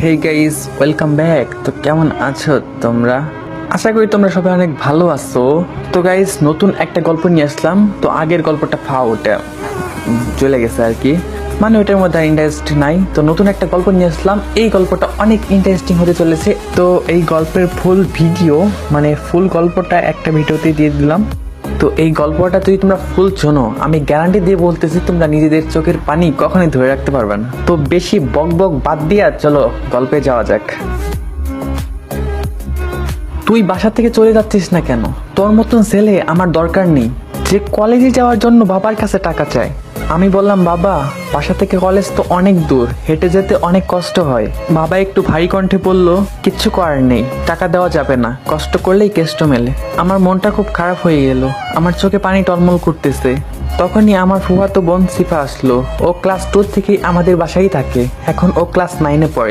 Hey guys, welcome back. তো কেমন আছো তোমরা? আশা করি তোমরা সবাই অনেক ভালো আছো। তো গাইস, নতুন একটা গল্প নিয়ে আসলাম। তো আগের গল্পটা ওটা চলে গেছে আর কি, মানে ওইটার মধ্যে ইন্টারেস্ট নাই। তো নতুন একটা গল্প নিয়ে আসলাম, এই গল্পটা অনেক ইন্টারেস্টিং হতে চলেছে। তো এই গল্পের ফুল ভিডিও, মানে ফুল গল্পটা একটা ভিডিওতে দিয়ে দিলাম। তো এই গল্পটা যদি তোমরা ফুল শোনো, আমি গ্যারান্টি দিয়ে বলতেছি তোমরা নিজেদের চোখের পানি কখনোই ধরে রাখতে পারবে না। তো বেশি বক বক বাদ দিয়া চলো গল্পে যাওয়া যাক। তুই বাসা থেকে চলে যাচ্ছিস না কেন? তোর মতন ছেলে আমার দরকার নেই, যে কলেজে যাওয়ার জন্য বাবার কাছে টাকা চায়। আমি বললাম, বাবা বাসা থেকে কলেজ তো অনেক দূর, হেঁটে যেতে অনেক কষ্ট হয়। বাবা একটু ভারী কণ্ঠে বলল, কিচ্ছু করার নেই, টাকা দেওয়া যাবে না, কষ্ট করলেই কেষ্ট মেলে। আমার মনটা খুব খারাপ হয়ে গেল, আমার চোখে পানি টলমল করতেছে। তখনই আমার ফুফাতো বোন সিফা আসলো। ও ক্লাস 2 থেকেই আমাদের বাসায় থাকে, এখন ও ক্লাস 9-এ পড়ে।